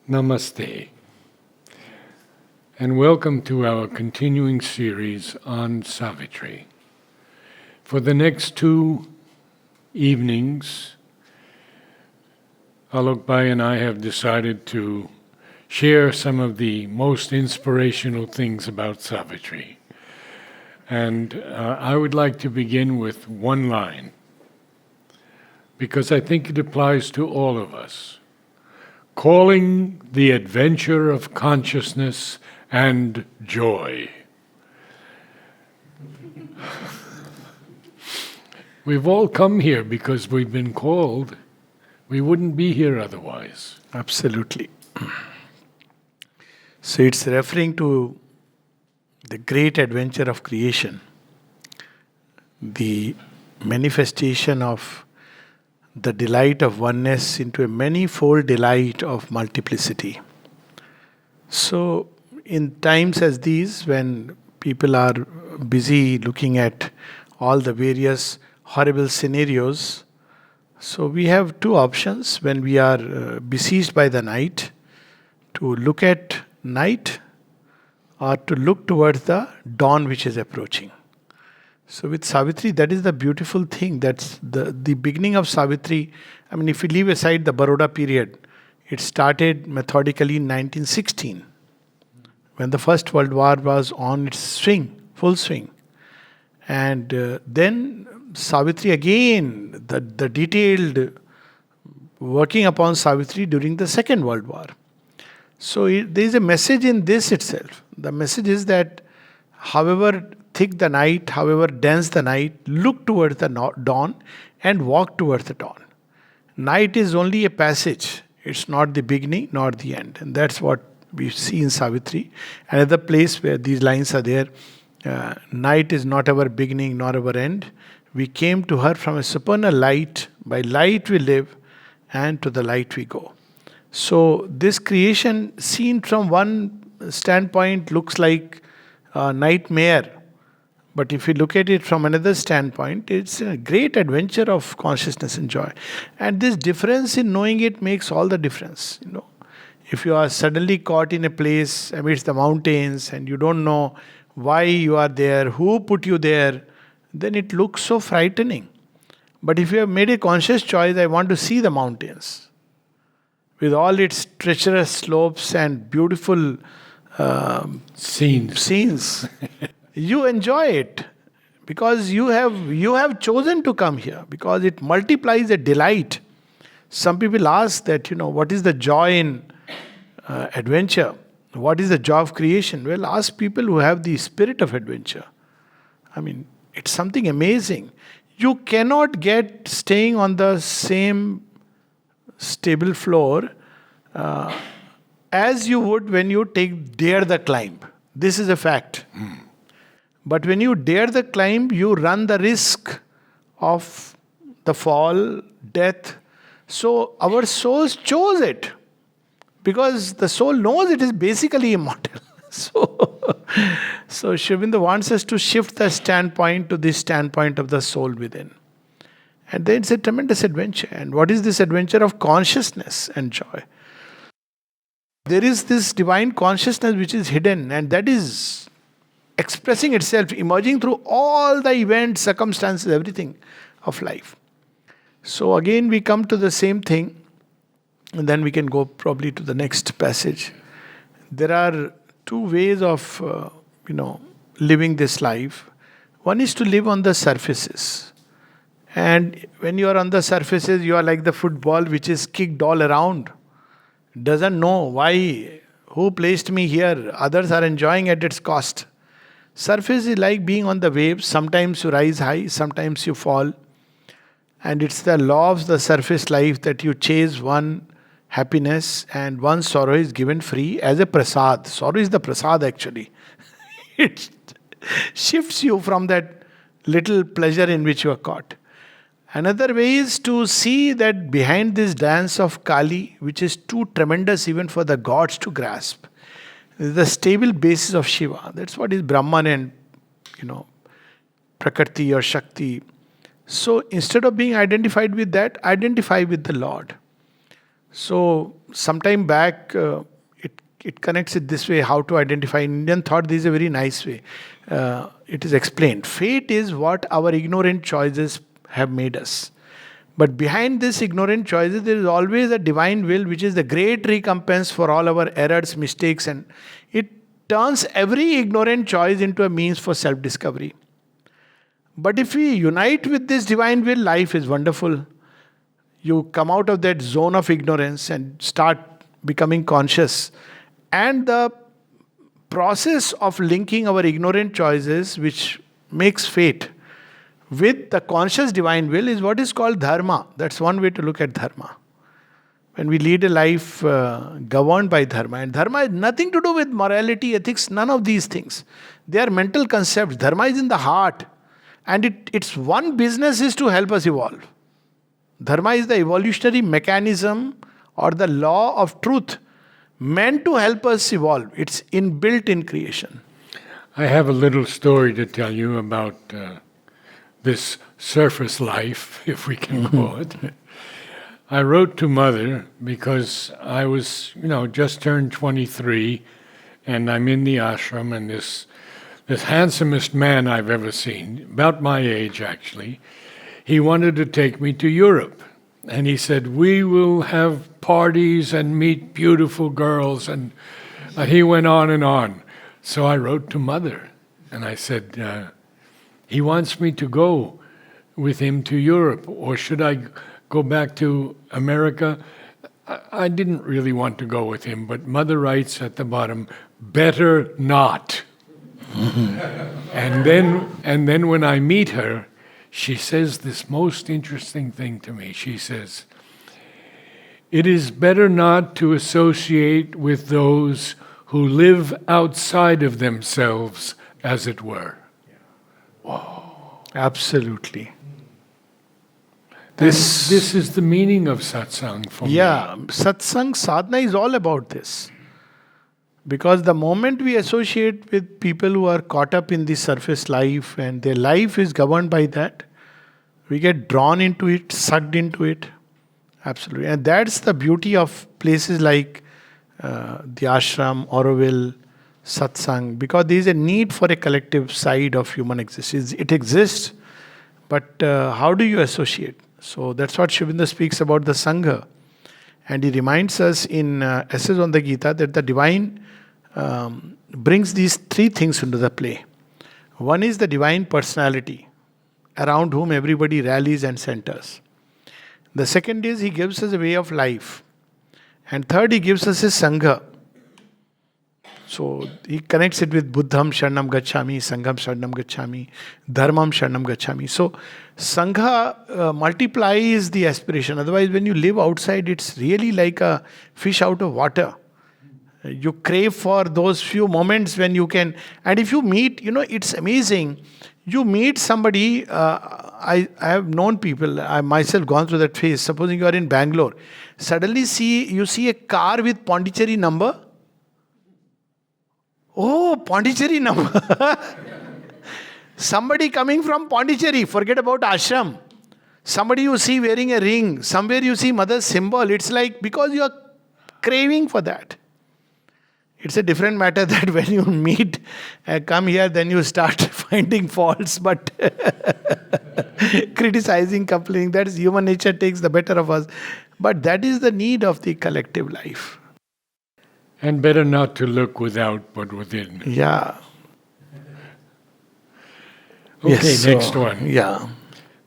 Namaste, and welcome to our continuing series on Savitri. For the next two evenings, Alok and I have decided to share some of the most inspirational things about Savitri. And I would like to begin with one line, because I think it applies to all of us. Calling the adventure of consciousness and joy. We've all come here because we've been called. We wouldn't be here otherwise. Absolutely. So it's referring to the great adventure of creation, the manifestation of the delight of oneness into a manifold delight of multiplicity. So, in times as these, when people are busy looking at all the various horrible scenarios, so we have two options when we are besieged by the night: to look at night or to look towards the dawn which is approaching. So with Savitri, that is the beautiful thing. That's the beginning of Savitri. I mean, if we leave aside the Baroda period, it started methodically in 1916, when the First World War was on its swing, full swing. And then Savitri again, the detailed working upon Savitri during the Second World War. So there is a message in this itself. The message is that however thick the night, however dense the night, look towards the dawn and walk towards the dawn. Night is only a passage. It's not the beginning nor the end. And that's what we see in Savitri. Another place where these lines are there, night is not our beginning nor our end. We came to her from a supernal light. By light we live, and to the light we go. So this creation, seen from one standpoint, looks like a nightmare. But if you look at it from another standpoint, it's a great adventure of consciousness and joy. And this difference in knowing it makes all the difference. If you are suddenly caught in a place amidst the mountains and you don't know why you are there, who put you there, then it looks so frightening. But if you have made a conscious choice, I want to see the mountains with all its treacherous slopes and beautiful scenes. You enjoy it because you have chosen to come here, because it multiplies the delight. Some people ask that, what is the joy in adventure? What is the joy of creation? Well, ask people who have the spirit of adventure. I mean, it's something amazing. You cannot get staying on the same stable floor as you would when you dare the climb. This is a fact. But when you dare the climb, you run the risk of the fall, death. So our souls chose it, because the soul knows it is basically immortal. So Sri Aurobindo wants us to shift the standpoint to this standpoint of the soul within. And then it's a tremendous adventure. And what is this adventure of consciousness and joy? There is this divine consciousness which is hidden, and that is expressing itself, emerging through all the events, circumstances, everything of life. So again we come to the same thing, and then we can go probably to the next passage. There are two ways of, living this life. One is to live on the surfaces. And when you are on the surfaces, you are like the football which is kicked all around. Doesn't know why, who placed me here. Others are enjoying at its cost. Surface is like being on the waves. Sometimes you rise high, sometimes you fall. And it's the law of the surface life that you chase one happiness and one sorrow is given free as a prasad. Sorrow is the prasad actually. It shifts you from that little pleasure in which you are caught. Another way is to see that behind this dance of Kali, which is too tremendous even for the gods to grasp, the stable basis of Shiva. That's what is Brahman and, Prakriti or Shakti. So instead of being identified with that, identify with the Lord. So, sometime back, it connects it this way how to identify. In Indian thought, this is a very nice way. It is explained. Fate is what our ignorant choices have made us. But behind this ignorant choices, there is always a divine will, which is the great recompense for all our errors, mistakes, and it turns every ignorant choice into a means for self discovery. But if we unite with this divine will, life is wonderful. You come out of that zone of ignorance and start becoming conscious. And the process of linking our ignorant choices, which makes fate, with the conscious divine will is what is called dharma. That's one way to look at dharma. When we lead a life governed by dharma, and dharma has nothing to do with morality, ethics, none of these things. They are mental concepts. Dharma is in the heart, and its one business is to help us evolve. Dharma is the evolutionary mechanism or the law of truth meant to help us evolve. It's inbuilt in creation. I have a little story to tell you about this surface life, if we can call it. I wrote to Mother because I was, just turned 23, and I'm in the ashram, and this handsomest man I've ever seen, about my age actually, he wanted to take me to Europe. And he said, we will have parties and meet beautiful girls. And he went on and on. So I wrote to Mother, and I said, he wants me to go with him to Europe, or should I go back to America? I didn't really want to go with him, but Mother writes at the bottom, better not. And then when I meet her, she says this most interesting thing to me. She says, it is better not to associate with those who live outside of themselves, as it were. Whoa. Absolutely. This is the meaning of satsang for me. Yeah, satsang sadhana is all about this. Because the moment we associate with people who are caught up in the surface life and their life is governed by that, we get drawn into it, sucked into it. Absolutely. And that's the beauty of places like the ashram, Auroville, satsang, because there is a need for a collective side of human existence. It exists, but how do you associate? So that's what Shivendra speaks about the Sangha. And he reminds us in Essays on the Gita that the divine brings these three things into the play. One is the divine personality, around whom everybody rallies and centers. The second is he gives us a way of life. And third, he gives us his Sangha. So he connects it with Buddham Sharanam Gacchami, Sangham Sharanam Gacchami, Dharmam Sharanam Gacchami. So Sangha multiplies the aspiration. Otherwise, when you live outside, it's really like a fish out of water. You crave for those few moments when you can. And if you meet, it's amazing. You meet somebody, I have known people, I myself gone through that phase. Supposing you are in Bangalore, suddenly you see a car with Pondicherry number. Oh, Pondicherry number. Somebody coming from Pondicherry, forget about ashram. Somebody you see wearing a ring, somewhere you see mother's symbol. It's like because you are craving for that. It's a different matter that when you meet, come here, then you start finding faults, but criticizing, complaining, that's human nature takes the better of us. But that is the need of the collective life. And better not to look without, but within. Yeah. Okay, yes, next one. Yeah.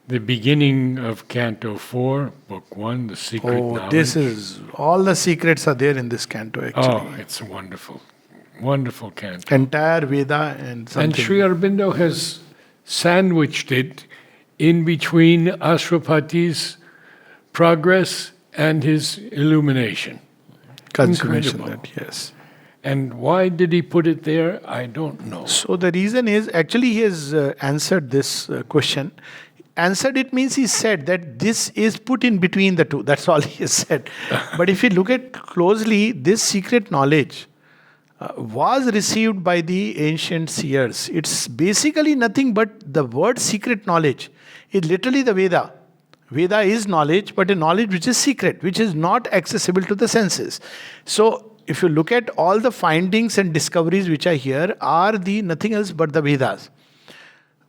The beginning of Canto 4, Book 1, The Secret Knowledge. This is, all the secrets are there in this canto actually. Oh, it's a wonderful, wonderful canto. Entire Veda and something. And Sri Aurobindo has sandwiched it in between Ashwapati's progress and his illumination. Consummation, Incredible. that, yes. And why did he put it there? I don't know. So the reason is, actually he has answered this question. Answered it means he said that this is put in between the two. That's all he has said. But if you look at closely, this secret knowledge was received by the ancient seers. It's basically nothing but the word secret knowledge is literally the Veda. Veda is knowledge, but a knowledge which is secret, which is not accessible to the senses. So, if you look at all the findings and discoveries which are here, are the nothing else but the Vedas.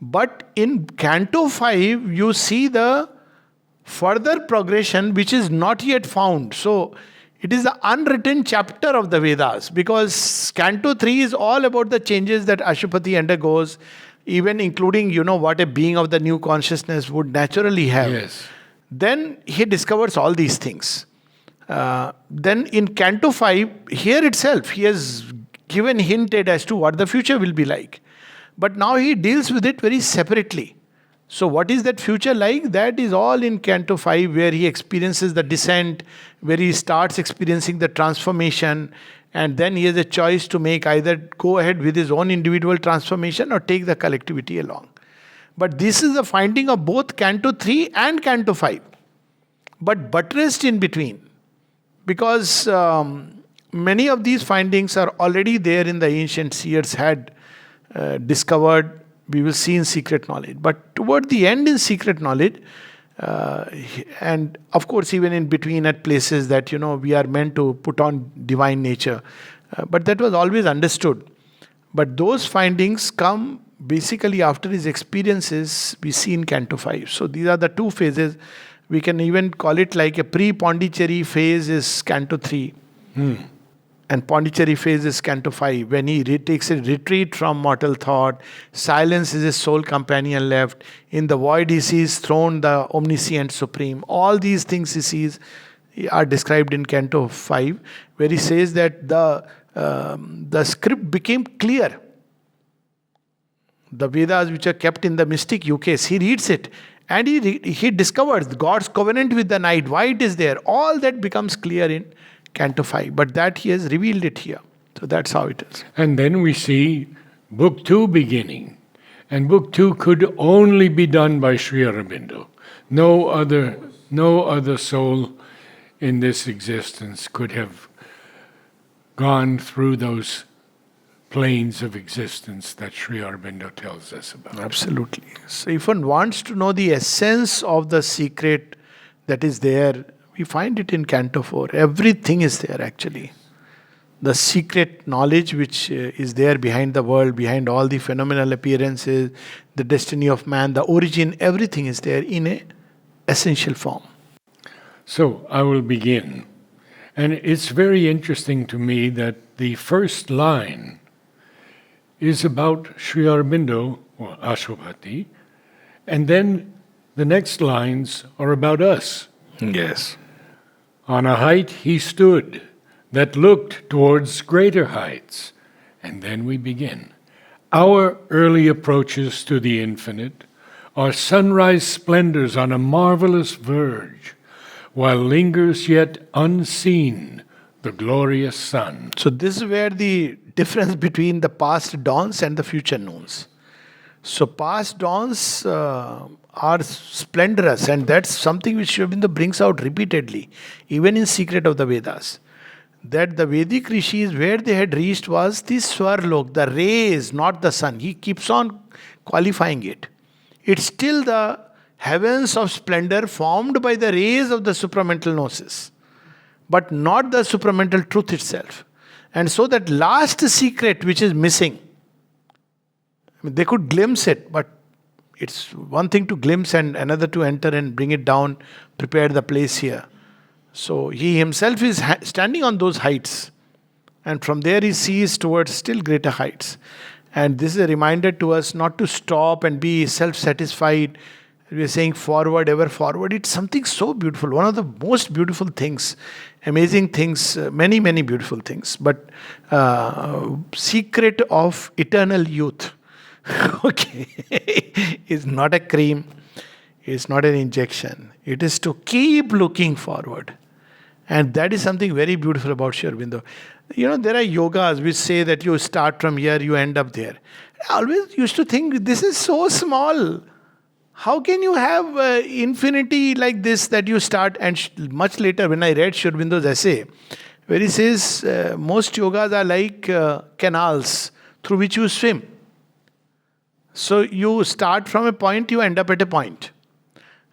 But in Canto 5, you see the further progression which is not yet found. So, it is the unwritten chapter of the Vedas, because Canto 3 is all about the changes that Ashupati undergoes, even including, what a being of the new consciousness would naturally have. Yes. Then he discovers all these things. Then in Canto 5, here itself, he has given hinted as to what the future will be like. But now he deals with it very separately. So what is that future like? That is all in Canto 5, where he experiences the descent, where he starts experiencing the transformation, and then he has a choice to make, either go ahead with his own individual transformation or take the collectivity along. But this is the finding of both Canto 3 and Canto 5. But buttressed in between. Because many of these findings are already there in the ancient seers had discovered. We will see in secret knowledge. But toward the end in secret knowledge, and of course even in between at places that we are meant to put on divine nature, but that was always understood. But those findings come basically after his experiences we see in Canto 5. So these are the two phases. We can even call it like a pre-Pondicherry phase is Canto 3. And Pondicherry phase is Canto 5, when he takes a retreat from mortal thought. Silence is his sole companion left. In the void he sees throned the omniscient supreme. All these things he sees are described in Canto 5, where he says that the script became clear. The Vedas which are kept in the mystic ukase, he reads it and he discovers God's covenant with the night, why it is there. All that becomes clear in Canto 5, but that he has revealed it here. So that's how it is. And then we see Book 2 beginning. And Book 2 could only be done by Sri Aurobindo. No other soul in this existence could have gone through those planes of existence that Sri Aurobindo tells us about. Absolutely. So if one wants to know the essence of the secret that is there, we find it in Canto 4. Everything is there actually. The secret knowledge which is there behind the world, behind all the phenomenal appearances, the destiny of man, the origin, everything is there in an essential form. So I will begin. And it's very interesting to me that the first line is about Sri Aurobindo, or Ashupati, and then the next lines are about us. Yes. On a height he stood that looked towards greater heights. And then we begin. Our early approaches to the infinite are sunrise splendors on a marvelous verge, while lingers yet unseen the glorious sun. So this is where the difference between the past dawns and the future noons. So past dawns are splendorous, and that's something which Sri Aurobindo brings out repeatedly, even in Secret of the Vedas. That the Vedic rishis, where they had reached was the Swarlok, the rays, not the sun. He keeps on qualifying it. It's still the heavens of splendor formed by the rays of the supramental gnosis, but not the supramental truth itself. And so that last secret which is missing, they could glimpse it, but it's one thing to glimpse and another to enter and bring it down, prepare the place here. So he himself is standing on those heights, and from there he sees towards still greater heights. And this is a reminder to us not to stop and be self-satisfied. We are saying forward, ever forward. It's something so beautiful. One of the most beautiful things, amazing things, many, many beautiful things. But secret of eternal youth. Okay, is not a cream, it's not an injection. It is to keep looking forward. And that is something very beautiful about Sri Aurobindo. There are yogas which say that you start from here, you end up there. I always used to think this is so small. How can you have infinity like this that you start? And much later when I read Sri Aurobindo's essay, where he says most yogas are like canals through which you swim. So you start from a point, you end up at a point.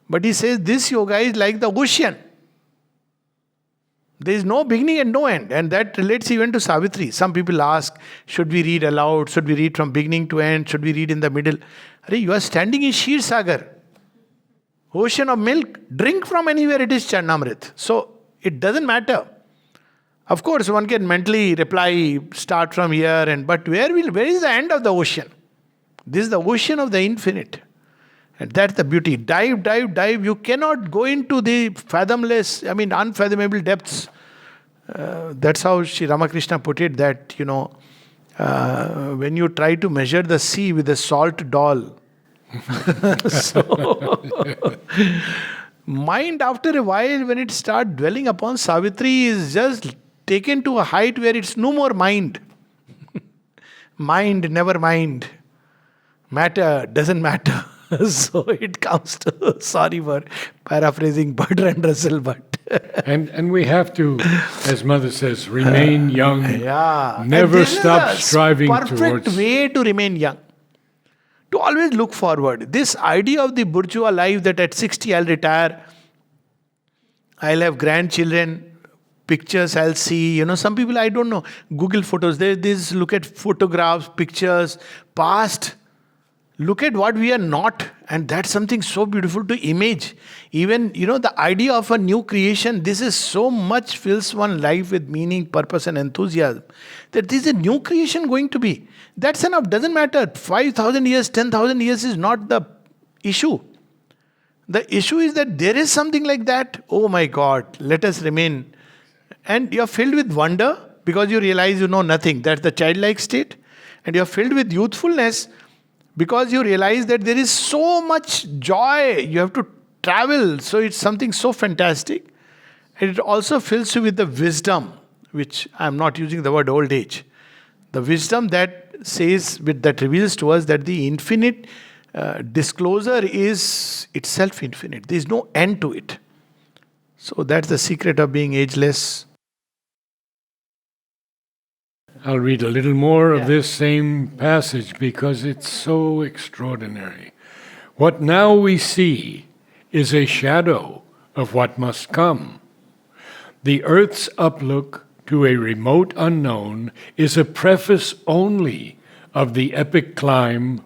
But he says this yoga is like the ocean. There is no beginning and no end. And that relates even to Savitri. Some people ask, should we read aloud? Should we read from beginning to end? Should we read in the middle? You are standing in Shir Sagar, ocean of milk. Drink from anywhere, it is Charnamrit. So it doesn't matter. Of course, one can mentally reply, start from here, but where is the end of the ocean? This is the ocean of the infinite. And that's the beauty. Dive, dive, dive. You cannot go into the fathomless, unfathomable depths. That's how Sri Ramakrishna put it, that, when you try to measure the sea with a salt doll. So, mind after a while, when it starts dwelling upon Savitri, is just taken to a height where it's no more mind. Mind, never mind. Matter doesn't matter. So it comes to, sorry for paraphrasing Bertrand Russell, but and we have to, as Mother says, remain young. Yeah. Never stop striving towards. Perfect way to remain young. To always look forward. This idea of the bourgeois life that at 60 I'll retire, I'll have grandchildren, pictures I'll see. Some people, I don't know, Google photos. They look at photographs, pictures, past. Look at what we are not, and that's something so beautiful to image. Even, the idea of a new creation, this is so much fills one life with meaning, purpose and enthusiasm. That this is a new creation going to be. That's enough, doesn't matter. 5,000 years, 10,000 years is not the issue. The issue is that there is something like that. Oh my God, let us remain. And you're filled with wonder because you realize you know nothing. That's the childlike state. And you're filled with youthfulness because you realize that there is so much joy. You have to travel. So it's something so fantastic. And it also fills you with the wisdom, which I'm not using the word old age. The wisdom that says, that reveals to us that the infinite disclosure is itself infinite. There is no end to it. So that's the secret of being ageless. I'll read a little more of this same passage because it's so extraordinary. What now we see is a shadow of what must come. The earth's uplook to a remote unknown is a preface only of the epic climb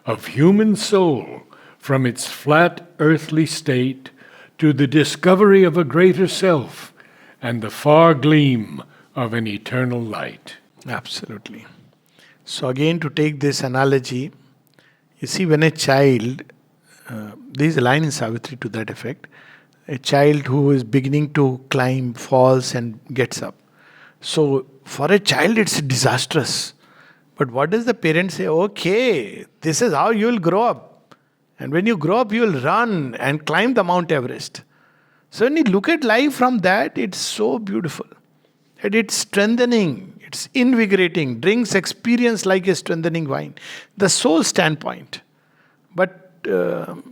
of human soul from its flat earthly state to the discovery of a greater self and the far gleam of an eternal light. Absolutely. So again, to take this analogy, you see, when a child, there is a line in Savitri to that effect, a child who is beginning to climb, falls and gets up. So for a child, it's disastrous. But what does the parent say? Okay, this is how you will grow up. And when you grow up, you will run and climb the Mount Everest. So when you look at life from that, it's so beautiful. And it's strengthening, it's invigorating, drinks experience like a strengthening wine. The soul standpoint. But to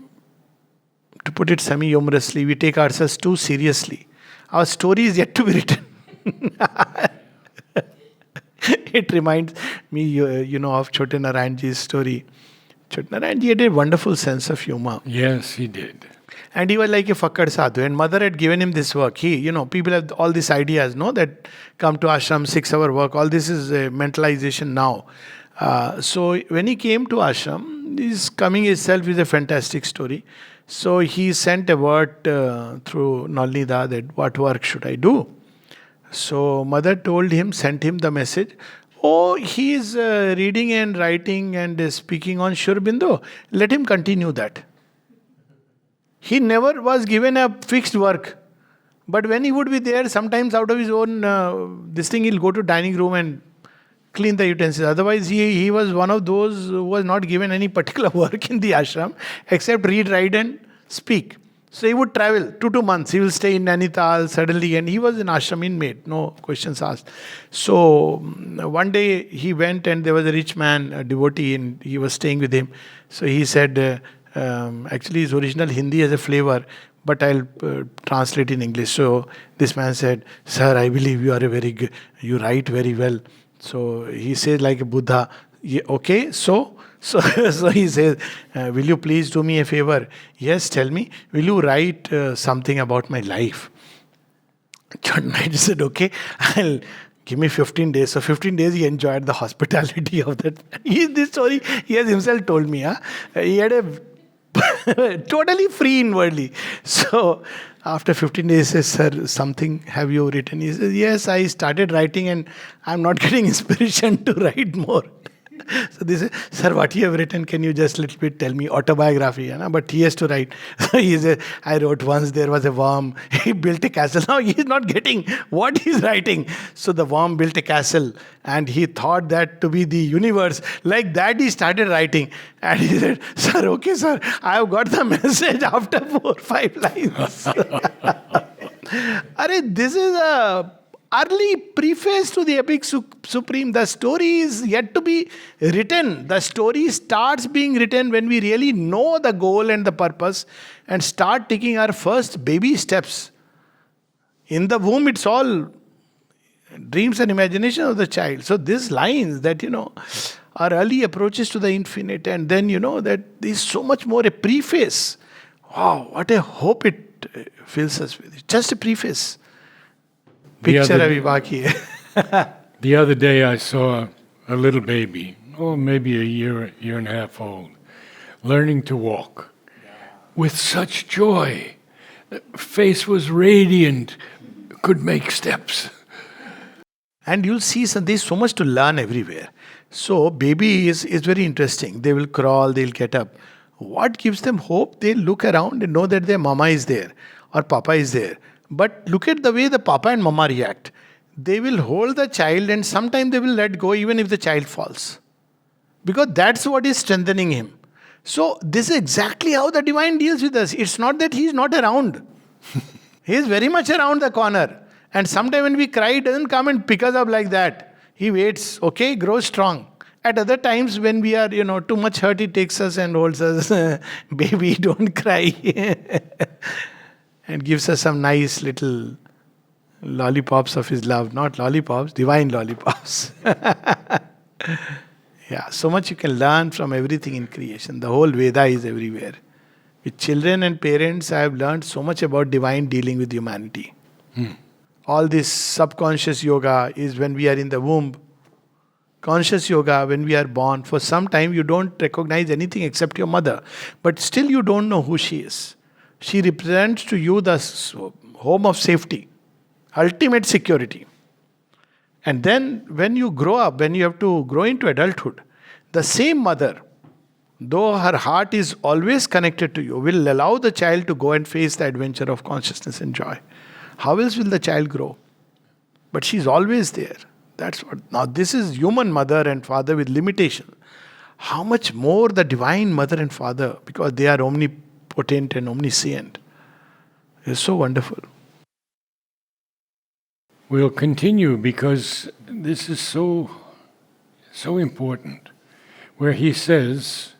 put it semi-humorously, we take ourselves too seriously. Our story is yet to be written. It reminds me, of Chote Narayanji's story. Chote Narayanji had a wonderful sense of humor. Yes, he did. And he was like a fakkad sadhu. And mother had given him this work. People have all these ideas, that come to ashram, 6-hour work. All this is a mentalization now. So when he came to ashram, his coming itself is a fantastic story. So he sent a word through Nalnida that what work should I do? So mother told him, sent him the message. Oh, he is reading and writing and speaking on Shur Bindu. Let him continue that. He never was given a fixed work. But when he would be there, sometimes out of his own, he'll go to dining room and clean the utensils. Otherwise, he was one of those who was not given any particular work in the ashram, except read, write and speak. So he would travel 2 months. He will stay in Nainital suddenly, and he was an ashram inmate, no questions asked. So one day he went and there was a rich man, a devotee, and he was staying with him. So he said, actually his original Hindi has a flavor, but I'll translate in English. So this man said, sir, I believe you are you write very well. So he says like a Buddha, Yeah, okay, so so he says, will you please do me a favor? Yes, tell me. Will you write something about my life? John Knight said, okay, I'll give me 15 days. So 15 days he enjoyed the hospitality of that. This story he has himself told me. Huh? He had a totally free inwardly. So after 15 days, he says, sir, something have you written? He says, yes, I started writing and I'm not getting inspiration to write more. So they say, sir, what you have written, can you just little bit tell me? Autobiography, but he has to write. So he says, I wrote once there was a worm, he built a castle. Now he is not getting what he's writing. So the worm built a castle and he thought that to be the universe. Like that he started writing. And he said, sir, okay, sir, I have got the message after 4-5 lines. This is a early preface to the epic supreme. The story is yet to be written. The story starts being written when we really know the goal and the purpose and start taking our first baby steps. In the womb, it's all dreams and imagination of the child. So these lines that, are early approaches to the infinite, and then, that there's so much more a preface. Wow, what a hope it fills us with. It's just a preface. Picture abhi baki hai. The other day I saw a little baby, maybe a year and a half old, learning to walk with such joy. Face was radiant, could make steps. And you'll see there's so much to learn everywhere. So baby is very interesting. They will crawl, they'll get up. What gives them hope? They look around and know that their mama is there or papa is there. But look at the way the papa and mama react. They will hold the child and sometimes they will let go even if the child falls. Because that's what is strengthening him. So this is exactly how the divine deals with us. It's not that he is not around. He is very much around the corner. And sometimes when we cry, he doesn't come and pick us up like that. He waits, okay, grow strong. At other times when we are, too much hurt, he takes us and holds us. Baby, don't cry. And gives us some nice little lollipops of his love. Not lollipops, divine lollipops. Yeah, so much you can learn from everything in creation. The whole Veda is everywhere. With children and parents, I have learned so much about divine dealing with humanity. All this subconscious yoga is when we are in the womb. Conscious yoga, when we are born, for some time you don't recognize anything except your mother. But still you don't know who she is. She represents to you the home of safety, ultimate security. And then when you grow up, when you have to grow into adulthood, the same mother, though her heart is always connected to you, will allow the child to go and face the adventure of consciousness and joy. How else will the child grow? But she's always there. That's what. Now this is human mother and father with limitation. How much more the divine mother and father, because they are omnipotent and omniscient. It's so wonderful. We'll continue because this is so important, where he says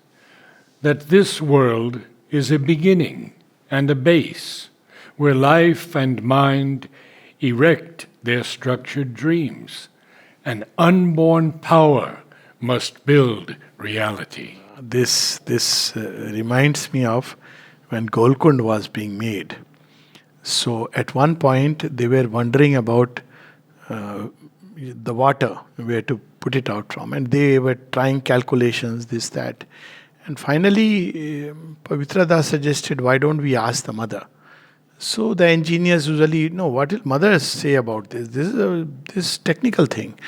that this world is a beginning and a base where life and mind erect their structured dreams. An unborn power must build reality. This reminds me of when Golkund was being made. So at one point they were wondering about the water, where to put it out from. And they were trying calculations, this, that. And finally, Pavitra Das suggested, why don't we ask the mother? So the engineers usually, no, what will mothers say about this? This is this technical thing.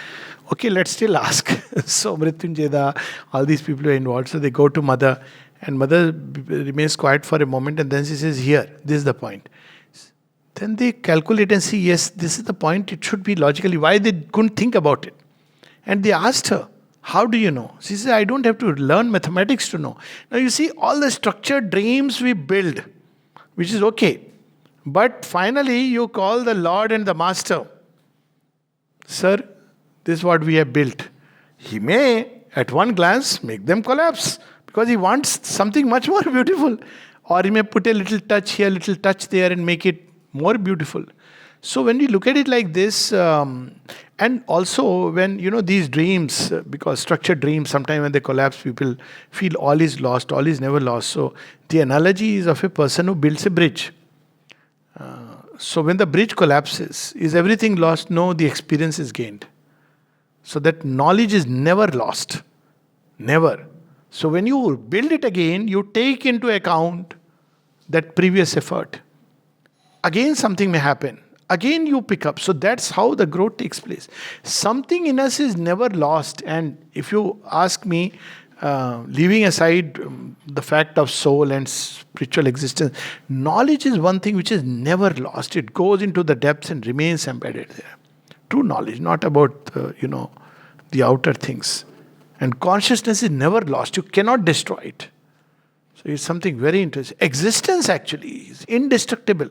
Okay, let's still ask. So Mrityunjaya, all these people are involved. So they go to mother, and mother remains quiet for a moment, and then she says, here, this is the point. Then they calculate and see, yes, this is the point. It should be logically. Why they couldn't think about it? And they asked her, how do you know? She said, I don't have to learn mathematics to know. Now you see, all the structured dreams we build, which is okay. But finally, you call the Lord and the Master. Sir, this is what we have built. He may, at one glance, make them collapse because he wants something much more beautiful. Or he may put a little touch here, little touch there and make it more beautiful. So when we look at it like this, and And also, when these dreams, because structured dreams, sometimes when they collapse, people feel all is lost, all is never lost. So the analogy is of a person who builds a bridge. So when the bridge collapses, is everything lost? No, the experience is gained. So that knowledge is never lost. Never. So when you build it again, you take into account that previous effort. Again, something may happen. Again, you pick up. So that's how the growth takes place. Something in us is never lost. And if you ask me, leaving aside the fact of soul and spiritual existence, knowledge is one thing which is never lost. It goes into the depths and remains embedded there. True knowledge, not about the outer things. And consciousness is never lost. You cannot destroy it. So it's something very interesting. Existence actually is indestructible.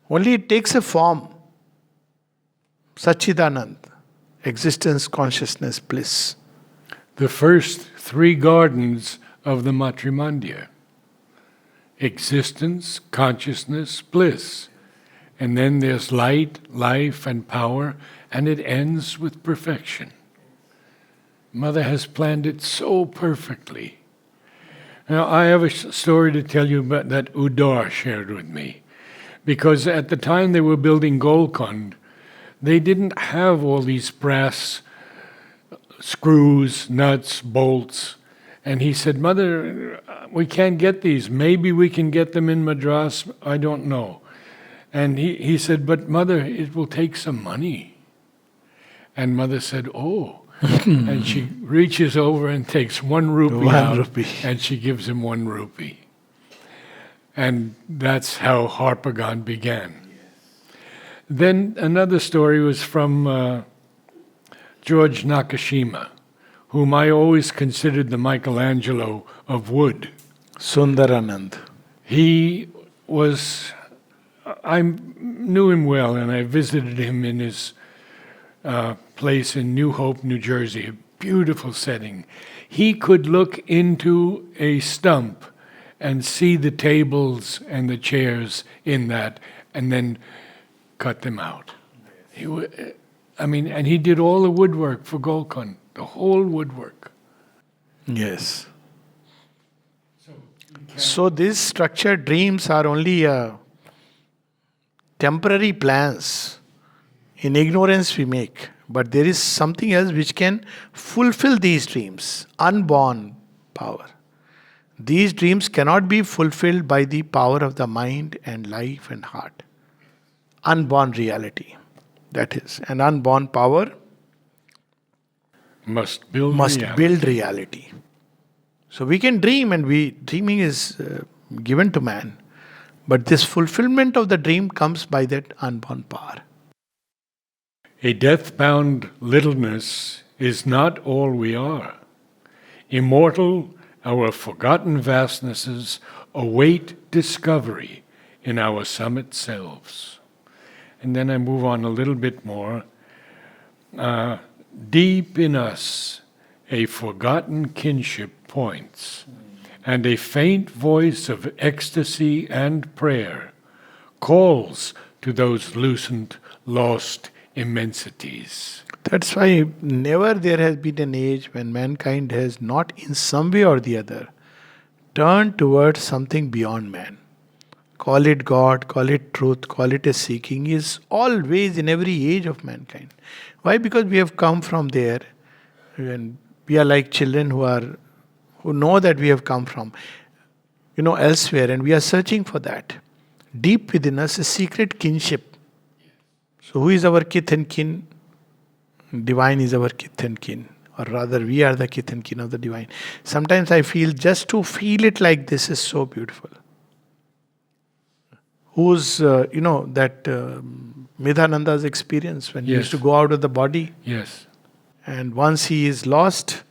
Only it takes a form. Satchidanand. Existence, consciousness, bliss. The first three gardens of the Matrimandya. Existence, consciousness, bliss. And then there's light, life, and power, and it ends with perfection. Mother has planned it so perfectly. Now, I have a story to tell you about that Udar shared with me. Because at the time they were building Golconda, they didn't have all these brass screws, nuts, bolts. And he said, Mother, we can't get these. Maybe we can get them in Madras. I don't know. And he said, but Mother, it will take some money. And Mother said, oh. And she reaches over and takes 1 rupee out, and she gives him 1 rupee. And that's how Harpagon began. Then another story was from George Nakashima, whom I always considered the Michelangelo of wood. Sundaranand. He was, I knew him well, and I visited him in his place in New Hope, New Jersey, a beautiful setting. He could look into a stump and see the tables and the chairs in that, and then cut them out. And he did all the woodwork for Golconda, the whole woodwork. Yes. So these structured dreams are only temporary plans. In ignorance we make. But there is something else which can fulfill these dreams. Unborn power. These dreams cannot be fulfilled by the power of the mind and life and heart. Unborn reality. That is. An unborn power must build reality. So we can dream, and dreaming is given to man. But this fulfillment of the dream comes by that unborn power. A death-bound littleness is not all we are. Immortal, our forgotten vastnesses await discovery in our summit selves. And then I move on a little bit more. Deep in us, a forgotten kinship points, and a faint voice of ecstasy and prayer calls to those loosened, lost immensities. That's why never there has been an age when mankind has not in some way or the other turned towards something beyond man. Call it God, call it truth, call it a seeking, is always in every age of mankind. Why? Because we have come from there, and we are like children who know that we have come from elsewhere, and we are searching for that. Deep within us a secret kinship. So who is our kith and kin? Divine is our kith and kin. Or rather, we are the kith and kin of the divine. Sometimes I feel just to feel it like this is so beautiful. Who's, that Midhananda's experience when he used to go out of the body. Yes. And once he is lost,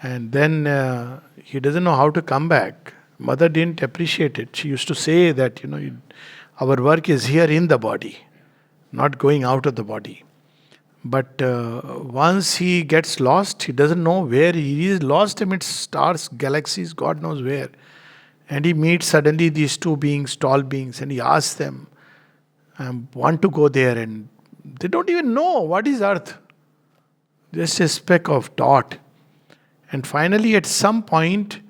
and then he doesn't know how to come back. Mother didn't appreciate it. She used to say that, our work is here in the body, not going out of the body. But once he gets lost, he doesn't know where he is, lost amidst stars, galaxies, God knows where. And he meets suddenly these 2 beings, tall beings, and he asks them, I want to go there. And They don't even know what is earth. Just a speck of dot. And finally, at some point,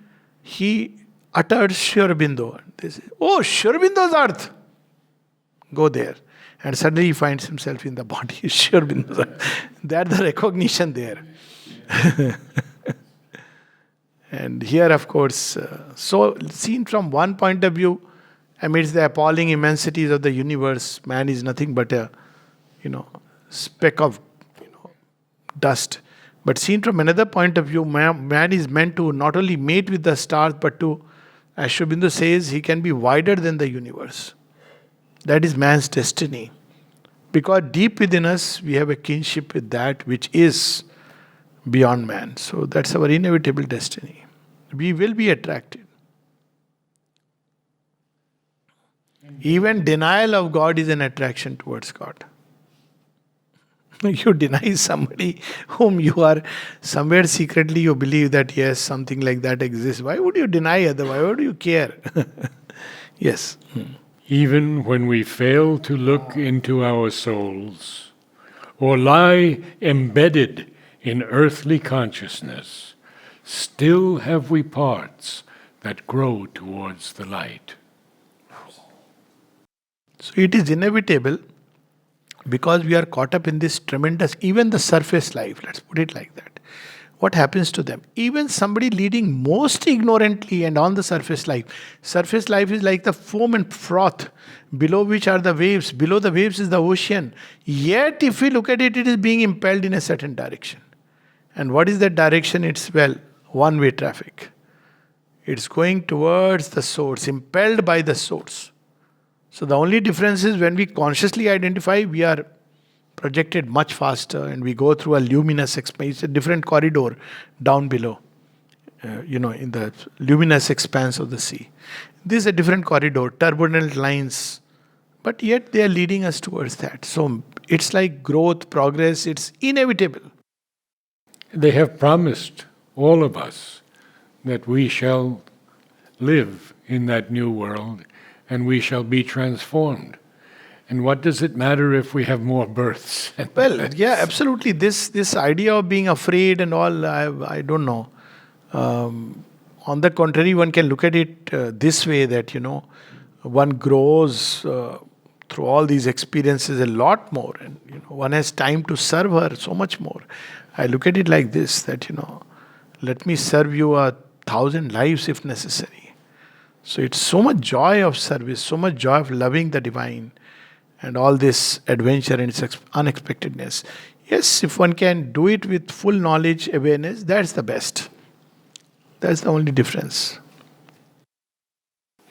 he uttered Shri Aurobindo. They say, oh, Shri Aurobindo's earth. Go there. And suddenly he finds himself in the body. Shri Aurobindo's earth. That's the recognition there. And here, of course, so seen from one point of view, amidst the appalling immensities of the universe, man is nothing but a, speck of, dust. But seen from another point of view, man is meant to not only mate with the stars, but to, as Sri Aurobindo says, he can be wider than the universe. That is man's destiny. Because deep within us, we have a kinship with that which is beyond man. So that's our inevitable destiny. We will be attracted. Even denial of God is an attraction towards God. You deny somebody whom you are somewhere secretly you believe that yes, something like that exists. Why would you deny otherwise? Why would you care? Yes. Even when we fail to look into our souls or lie embedded in earthly consciousness, still have we parts that grow towards the light. So it is inevitable because we are caught up in this tremendous, even the surface life, let's put it like that. What happens to them? Even somebody leading most ignorantly and on the surface life. Surface life is like the foam and froth, below which are the waves. Below the waves is the ocean. Yet, if we look at it, it is being impelled in a certain direction. And what is that direction? It's, one-way traffic. It's going towards the source, impelled by the source. So the only difference is when we consciously identify, we are projected much faster and we go through a luminous expanse, a different corridor down below, in the luminous expanse of the sea. This is a different corridor, turbulent lines, but yet they are leading us towards that. So it's like growth, progress, it's inevitable. They have promised all of us that we shall live in that new world and we shall be transformed. And what does it matter if we have more births? Well, yeah, absolutely. This idea of being afraid and all, I don't know. On the contrary, one can look at it this way that, one grows through all these experiences a lot more. And, one has time to serve her so much more. I look at it like this, that, let me serve you 1,000 lives if necessary. So it's so much joy of service, so much joy of loving the divine and all this adventure and its unexpectedness. Yes, if one can do it with full knowledge, awareness, that's the best. That's the only difference.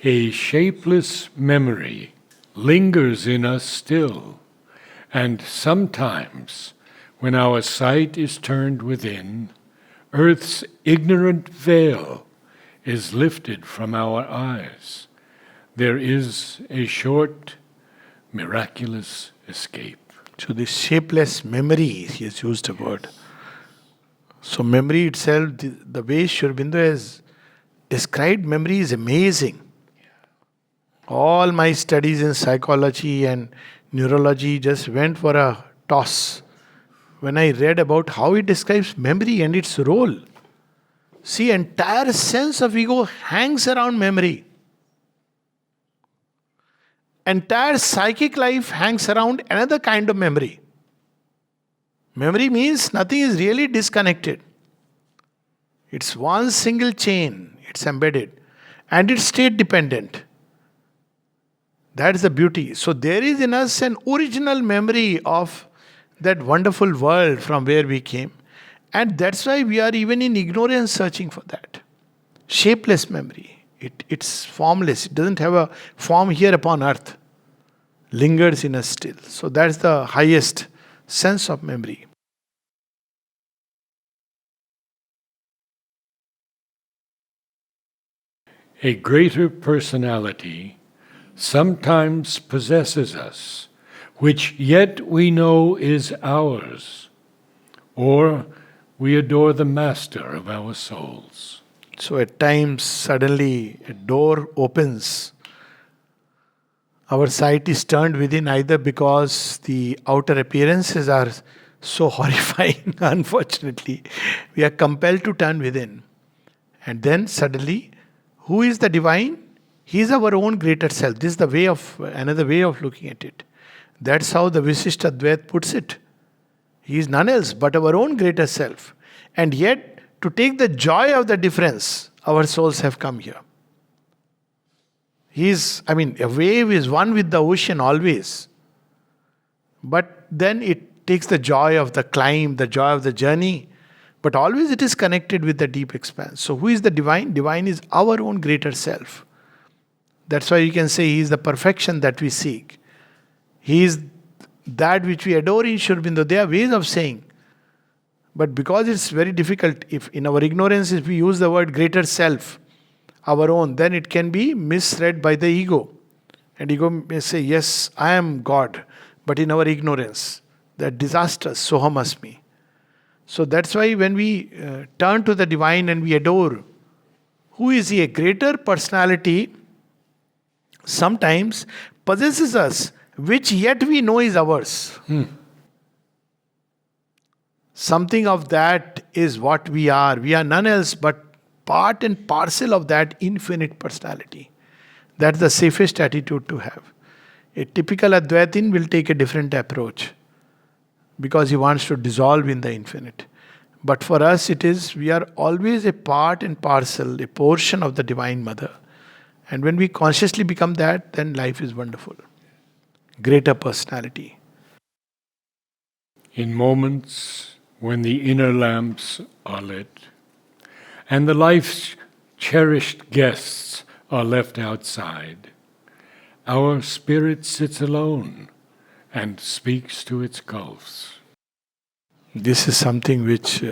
A shapeless memory lingers in us still, and sometimes, when our sight is turned within, earth's ignorant veil is lifted from our eyes. There is a short, miraculous escape. So this shapeless memory, he has used a word. So memory itself, the way Sri Aurobindo has described memory is amazing. All my studies in psychology and neurology just went for a toss when I read about how he describes memory and its role. See, entire sense of ego hangs around memory. Entire psychic life hangs around another kind of memory. Memory means nothing is really disconnected. It's one single chain, it's embedded, and it's state dependent. That's the beauty. So there is in us an original memory of that wonderful world from where we came. And that's why we are even in ignorance searching for that. Shapeless memory. It's formless. It doesn't have a form here upon earth. Lingers in us still. So that's the highest sense of memory. A greater personality sometimes possesses us, which yet we know is ours, or we adore the master of our souls. So at times, suddenly a door opens Our sight is turned within either because the outer appearances are so horrifying, unfortunately. We are compelled to turn within. And then suddenly, who is the divine? He is our own greater self. This is the way of another way of looking at it. That's how the Visishta Advait puts it. He is none else but our own greater self. And yet, to take the joy of the difference, our souls have come here. A wave is one with the ocean always. But then it takes the joy of the climb, the joy of the journey. But always it is connected with the deep expanse. So who is the divine? Divine is our own greater self. That's why you can say He is the perfection that we seek. He is that which we adore in Shri Aurobindo. There are ways of saying. But because it's very difficult, if in our ignorance, if we use the word greater self, our own, then it can be misread by the ego. And ego may say, yes, I am God. But in our ignorance, that disastrous, soham asmi. So that's why when we turn to the divine and we adore, who is He? A greater personality sometimes possesses us, which yet we know is ours. Something of that is what we are. We are none else but part and parcel of that infinite personality. That's the safest attitude to have. A typical Advaitin will take a different approach because he wants to dissolve in the infinite. But for us it is, we are always a part and parcel, a portion of the Divine Mother. And when we consciously become that, then life is wonderful. Greater personality. In moments when the inner lamps are lit, and the life's cherished guests are left outside, our spirit sits alone and speaks to its gulfs. This is something which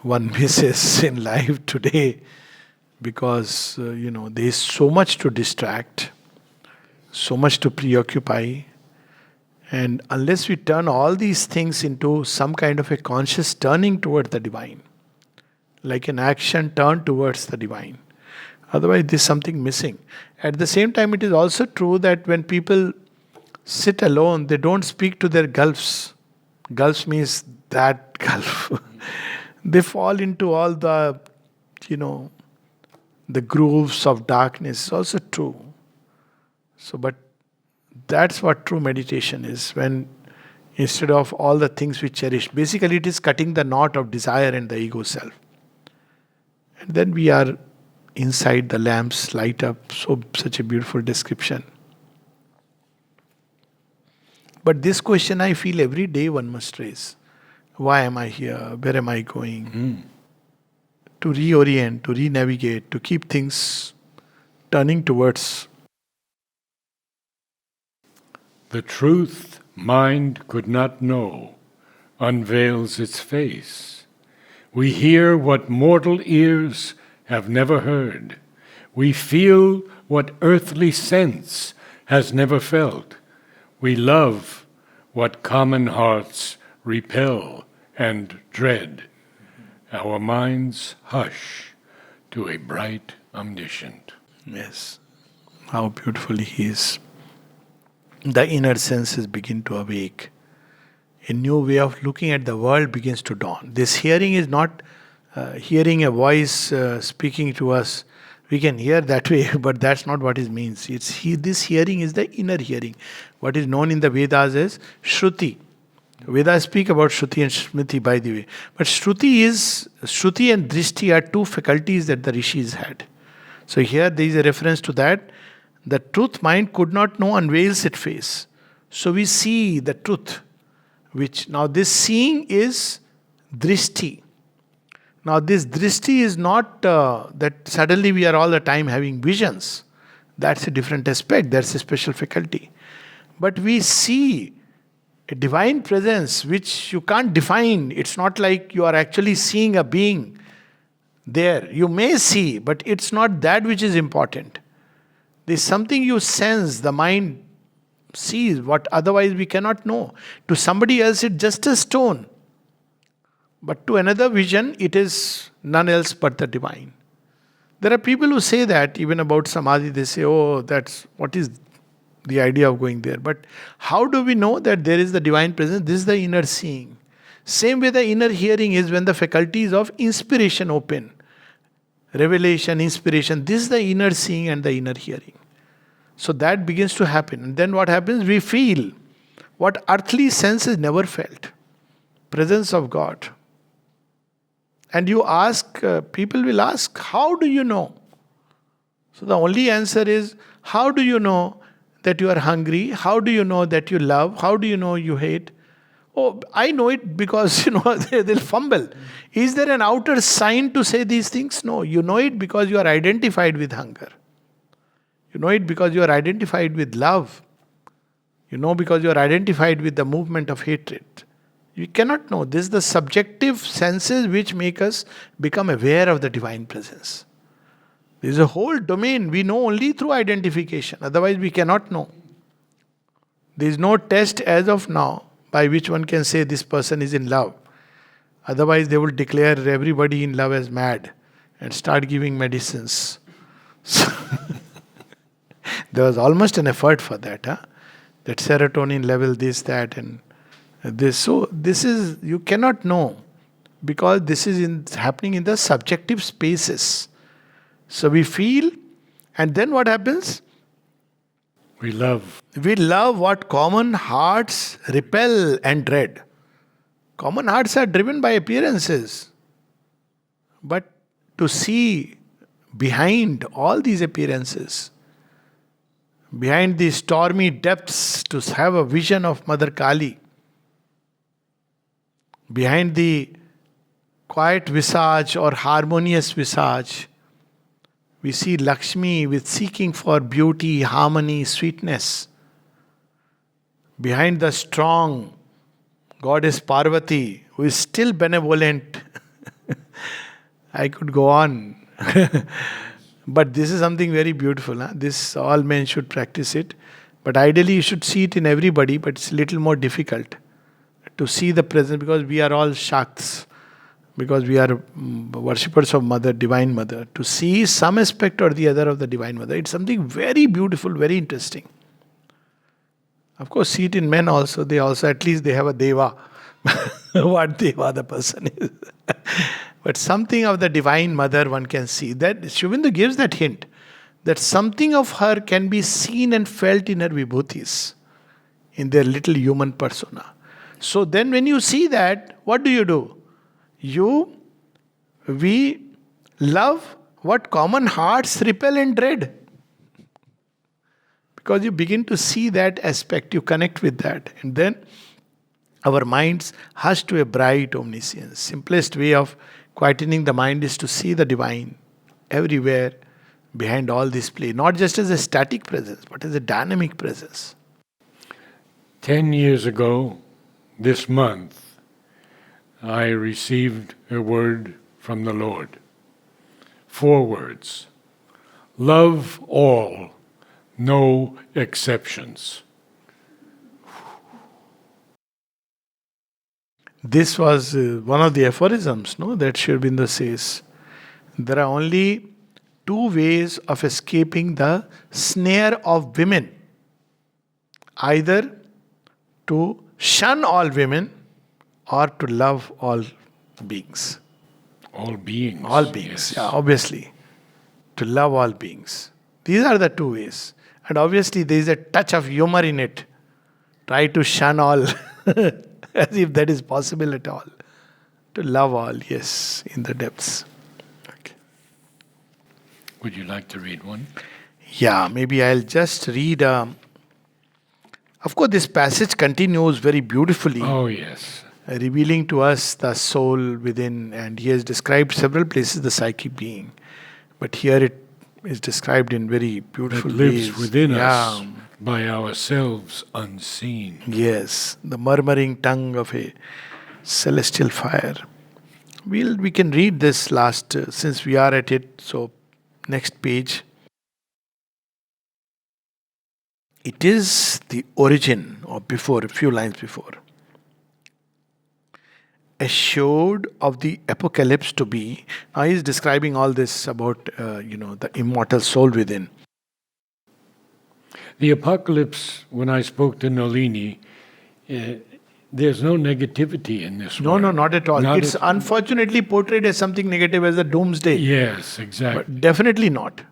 one misses in life today because, there is so much to distract, so much to preoccupy. And unless we turn all these things into some kind of a conscious turning toward the divine, like an action turned towards the divine. Otherwise, there's something missing. At the same time, it is also true that when people sit alone, they don't speak to their gulfs. Gulfs means that gulf. They fall into all the, the grooves of darkness. It's also true. So, but that's what true meditation is. When instead of all the things we cherish, basically it is cutting the knot of desire and the ego self. And then we are inside, the lamps light up. Such a beautiful description. But this question I feel every day one must raise. Why am I here? Where am I going? To reorient, to re-navigate, to keep things turning towards. The truth mind could not know unveils its face. We hear what mortal ears have never heard. We feel what earthly sense has never felt. We love what common hearts repel and dread. Our minds hush to a bright omniscient. Yes, how beautifully He is. The inner senses begin to awake. A new way of looking at the world begins to dawn. This hearing is not hearing a voice speaking to us. We can hear that way, but that's not what it means. This hearing is the inner hearing. What is known in the Vedas as Shruti. Vedas speak about Shruti and Smriti, by the way. But Shruti and Drishti are two faculties that the rishis had. So here there is a reference to that. The truth mind could not know unveils its face. So we see the truth. Now this seeing is drishti. Now this drishti is not that suddenly we are all the time having visions. That's a different aspect. That's a special faculty. But we see a divine presence which you can't define. It's not like you are actually seeing a being there. You may see, but it's not that which is important. There's something you sense, the mind sees what otherwise we cannot know. To somebody else it's just a stone. But to another vision it is none else but the divine. There are people who say that even about Samadhi. They say, oh, that's what is the idea of going there. But how do we know that there is the divine presence? This is the inner seeing. Same way the inner hearing is when the faculties of inspiration open. Revelation, inspiration, this is the inner seeing and the inner hearing. So that begins to happen. And then what happens? We feel what earthly senses never felt. Presence of God. And you ask, people will ask, how do you know? So the only answer is, how do you know that you are hungry? How do you know that you love? How do you know you hate? Oh, I know it because, they'll fumble. Is there an outer sign to say these things? No, you know it because you are identified with hunger. You know it because you are identified with love. You know because you are identified with the movement of hatred. You cannot know. This is the subjective senses which make us become aware of the divine presence. There is a whole domain we know only through identification. Otherwise we cannot know. There is no test as of now by which one can say this person is in love. Otherwise they will declare everybody in love as mad and start giving medicines. So there was almost an effort for that. That serotonin level, this, that, and this. So this is, you cannot know because this is happening in the subjective spaces. So we feel, and then what happens? We love. We love what common hearts repel and dread. Common hearts are driven by appearances. But to see behind all these appearances, behind the stormy depths, to have a vision of Mother Kali, behind the quiet visage or harmonious visage, we see Lakshmi with seeking for beauty, harmony, sweetness. Behind the strong goddess Parvati, who is still benevolent. I could go on. But this is something very beautiful. This, all men should practice it. But ideally you should see it in everybody, but it's a little more difficult to see the presence because we are all Shakts. Because we are worshippers of Mother, Divine Mother. To see some aspect or the other of the Divine Mother, it's something very beautiful, very interesting. Of course, see it in men also. They also, at least they have a Deva. What Deva the person is. But something of the Divine Mother one can see. That Sri Aurobindo gives that hint. That something of her can be seen and felt in her vibhutis. In their little human persona. So then when you see that, what do? We love what common hearts repel and dread. Because you begin to see that aspect, you connect with that. And then our minds hush to a bright omniscience. Simplest way of quietening the mind is to see the divine everywhere behind all this play. Not just as a static presence, but as a dynamic presence. 10 years ago, this month, I received a word from the Lord. 4 words. Love all, no exceptions. This was one of the aphorisms, that Sri Aurobindo says. There are only 2 ways of escaping the snare of women. Either to shun all women or to love all beings. All beings. All beings, yes. yeah, obviously. To love all beings. These are the 2 ways. And obviously there is a touch of humor in it. Try to shun all. As if that is possible at all. To love all, yes, in the depths. Okay. Would you like to read one? Yeah, maybe I'll just read. Of course, this passage continues very beautifully. Oh, yes. Revealing to us the soul within, and he has described several places the psychic being. But here it is described in very beautiful That lives ways. within us, by ourselves unseen. Yes, the murmuring tongue of a celestial fire. We can read this last, since we are at it, so next page. It is the origin, or before, a few lines before. Assured of the apocalypse to be. Now he is describing all this about, the immortal soul within. The apocalypse, when I spoke to Nalini, uh, there's no negativity in this No, word. no, not at all. Not It's unfortunately portrayed as something negative, as a doomsday. Yes, exactly. But definitely not.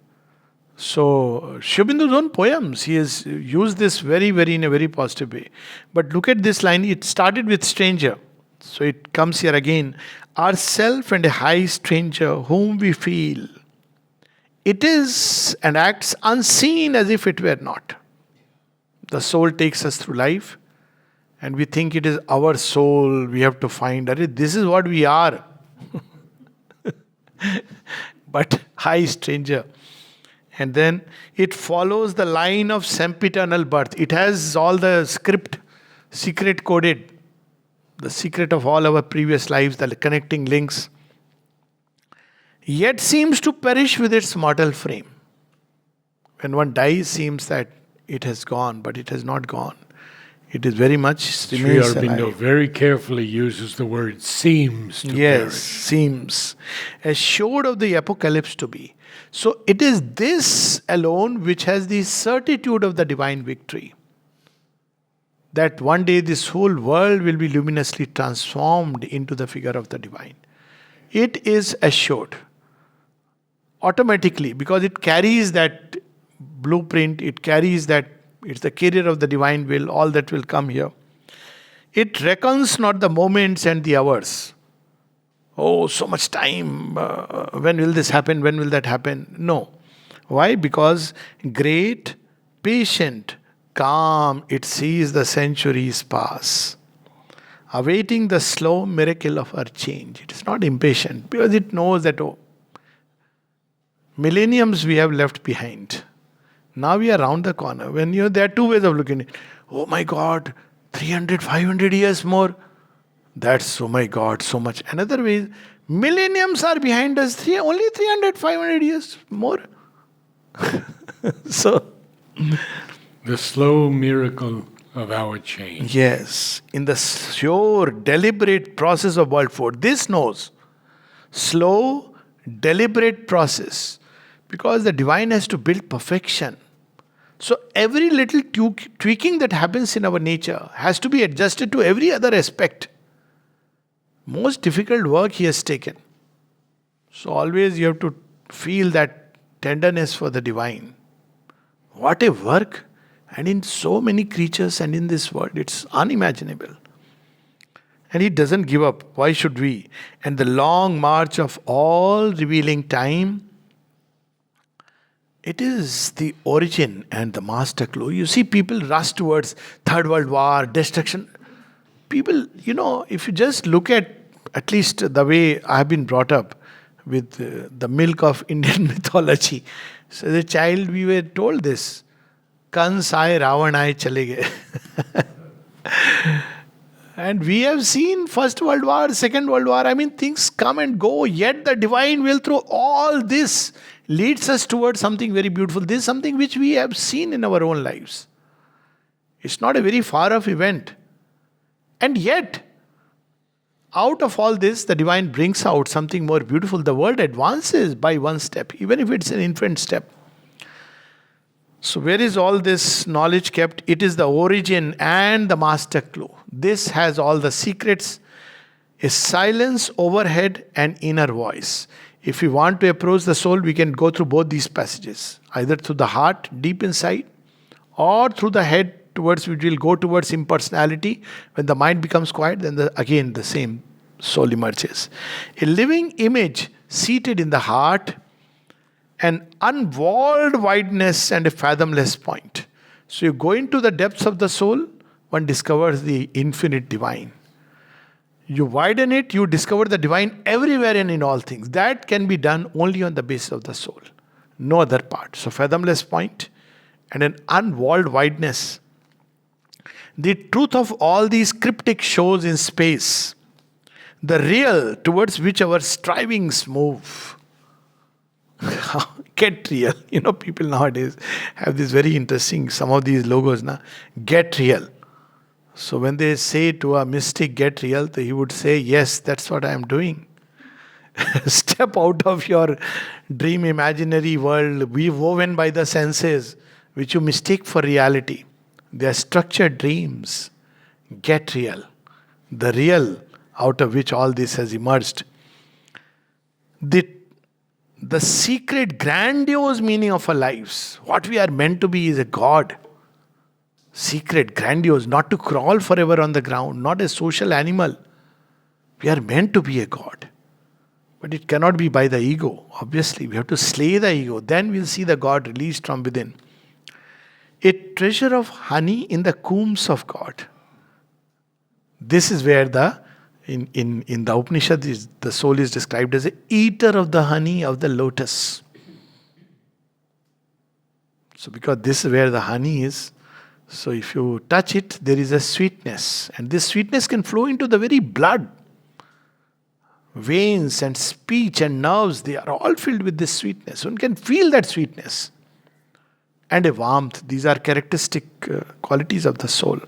So, Shubindu's own poems, he has used this very, in a very positive way. But look at this line, it started with stranger. So it comes here again. Ourself and a high stranger whom we feel. It is and acts unseen as if it were not. The soul takes us through life and we think it is our soul we have to find. This is what we are. But high stranger. And then it follows the line of sempiternal birth. It has all the script, secret coded, the secret of all our previous lives, the connecting links. Yet seems to perish with its mortal frame. When one dies, seems that it has gone, but it has not gone. It is very much Sri remains Aurobindo alive. very carefully uses the word seems to Yes, perish. seems assured of the apocalypse to be. So it is this alone which has the certitude of the divine victory. That one day this whole world will be luminously transformed into the figure of the divine. It is assured automatically because it carries that blueprint, it carries that, it's the carrier of the divine will, all that will come here. It reckons not the moments and the hours. Oh, so much time. When will this happen? When will that happen? No. Why? Because great, patient, calm, it sees the centuries pass, awaiting the slow miracle of our change. It is not impatient because it knows that, oh, millenniums we have left behind. Now we are around the corner. When there are two ways of looking at it. Oh my God, 300, 500 years more. That's, oh my God, so much. Another way is, millenniums are behind us, only 300, 500 years more. So, The slow miracle of our change. yes, in the sure, deliberate process of world food, this knows. Slow, deliberate process. Because the divine has to build perfection. So every little tweaking that happens in our nature has to be adjusted to every other aspect. Most difficult work he has taken. So always you have to feel that tenderness for the divine. What a work! And in so many creatures and in this world, it's unimaginable. And he doesn't give up. Why should we? And the long march of all revealing time, it is the origin and the master clue. You see, people rush towards Third World War, destruction. People, if you just look at least the way I have been brought up with the milk of Indian mythology. So as a child, we were told this. Kans aaye, Ravan aaye, chale gaye. And we have seen First World War, Second World War. I mean, things come and go. Yet the divine will through all this leads us towards something very beautiful. This is something which we have seen in our own lives. It's not a very far off event. And yet, out of all this, the divine brings out something more beautiful. The world advances by one step, even if it's an infant step. So, where is all this knowledge kept? It is the origin and the master clue. This has all the secrets, a silence overhead and inner voice. If we want to approach the soul, we can go through both these passages, either through the heart, deep inside, or through the head, towards which we'll go towards impersonality. When the mind becomes quiet, then again the same soul emerges. A living image seated in the heart, an unwalled wideness and a fathomless point. So you go into the depths of the soul, one discovers the infinite divine. You widen it, you discover the divine everywhere and in all things. That can be done only on the basis of the soul. No other part. So fathomless point and an unwalled wideness. The truth of all these cryptic shows in space. The real towards which our strivings move. Get real. People nowadays have this very interesting, some of these logos now. Get real. So when they say to a mystic, get real, he would say, yes, that's what I am doing. Step out of your dream imaginary world, woven by the senses. which you mistake for reality. They are structured dreams. Get real. The real out of which all this has emerged. The, the secret, grandiose meaning of our lives. What we are meant to be is a God. Secret, grandiose, not to crawl forever on the ground, not a social animal. We are meant to be a God. But it cannot be by the ego. Obviously, we have to slay the ego. Then we'll see the God released from within. A treasure of honey in the combs of God. This is where in the Upanishad, the soul is described as a eater of the honey of the lotus. So because this is where the honey is, so if you touch it, there is a sweetness. And this sweetness can flow into the very blood. Veins and speech and nerves, they are all filled with this sweetness. One can feel that sweetness. And a warmth. These are characteristic qualities of the soul.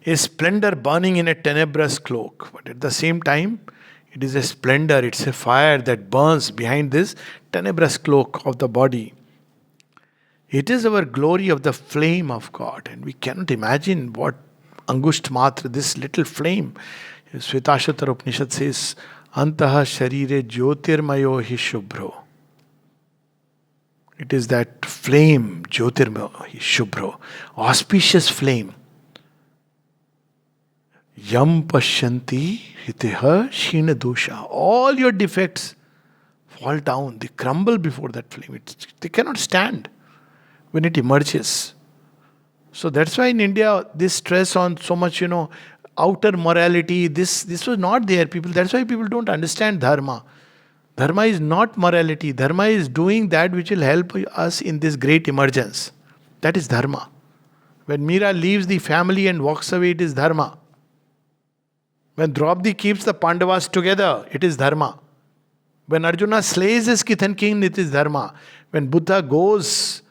A splendor burning in a tenebrous cloak. But at the same time, it is a splendor, it's a fire that burns behind this tenebrous cloak of the body. It is our glory of the flame of God. And we cannot imagine what Angusht Matra, this little flame. Shvetashvatara Upanishad says, Antaha Sharire Jyotirmayo hi Shubhro. It is that flame, Jyotirmayo hi Shubhro, auspicious flame. Yam Pashyanti Hiteha Shina Dosha. All your defects fall down, they crumble before that flame. They cannot stand when it emerges. So that's why in India, this stress on so much, outer morality, this was not there, people. That's why people don't understand dharma. Dharma is not morality. Dharma is doing that which will help us in this great emergence. That is dharma. When Meera leaves the family and walks away, it is dharma. When Draupadi keeps the Pandavas together, it is dharma. When Arjuna slays his kith and kin, it is dharma. When Buddha goes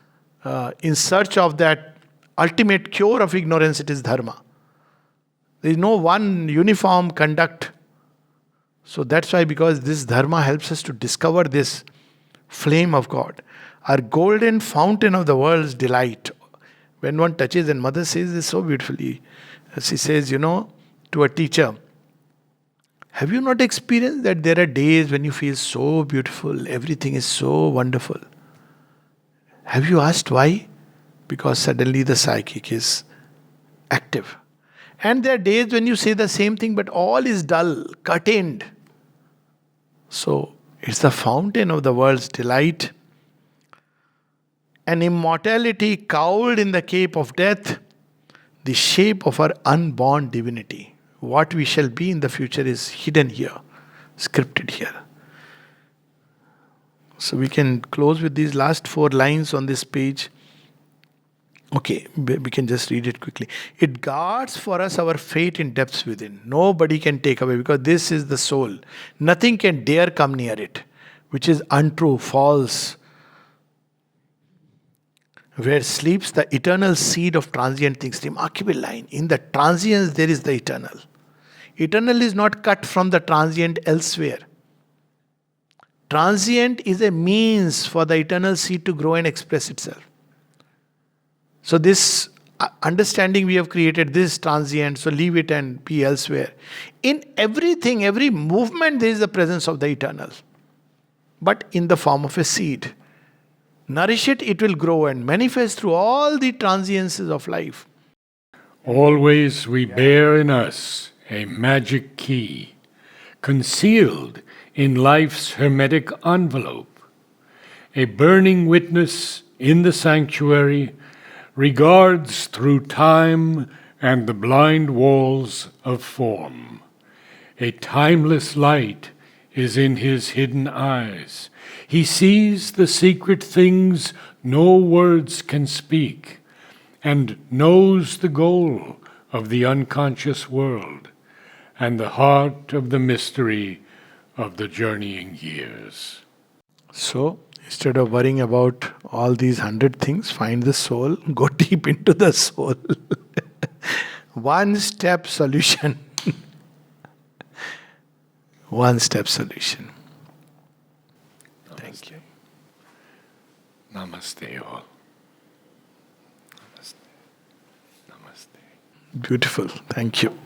in search of that ultimate cure of ignorance, it is dharma. There is no one uniform conduct. So that's why, because this dharma helps us to discover this flame of God. Our golden fountain of the world's delight. When one touches, and mother says this so beautifully. She says, to a teacher, have you not experienced that there are days when you feel so beautiful, everything is so wonderful? Have you asked why? Because suddenly the psychic is active. And there are days when you say the same thing, but all is dull, curtained. So, it's the fountain of the world's delight. An immortality cowled in the cape of death, the shape of our unborn divinity. What we shall be in the future is hidden here, scripted here. So we can close with these last 4 lines on this page. Okay, we can just read it quickly. It guards for us our fate in depths within. Nobody can take away, because this is the soul. Nothing can dare come near it, which is untrue, false. Where sleeps the eternal seed of transient things. Remarkable line. In the transience there is the eternal. Eternal is not cut from the transient elsewhere. Transient is a means for the eternal seed to grow and express itself. So this understanding we have created, this transient, so leave it and be elsewhere. In everything, every movement, there is the presence of the eternal. But in the form of a seed. Nourish it, it will grow and manifest through all the transiences of life. Always we bear in us a magic key, concealed in life's hermetic envelope. A burning witness in the sanctuary regards through time and the blind walls of form. A timeless light is in his hidden eyes. He sees the secret things no words can speak, and knows the goal of the unconscious world, and the heart of the mystery of the journeying years. So, instead of worrying about all these 100 things, find the soul, go deep into the soul. One step solution. One step solution. Thank you. Namaste all. Namaste. Namaste. Beautiful. Thank you.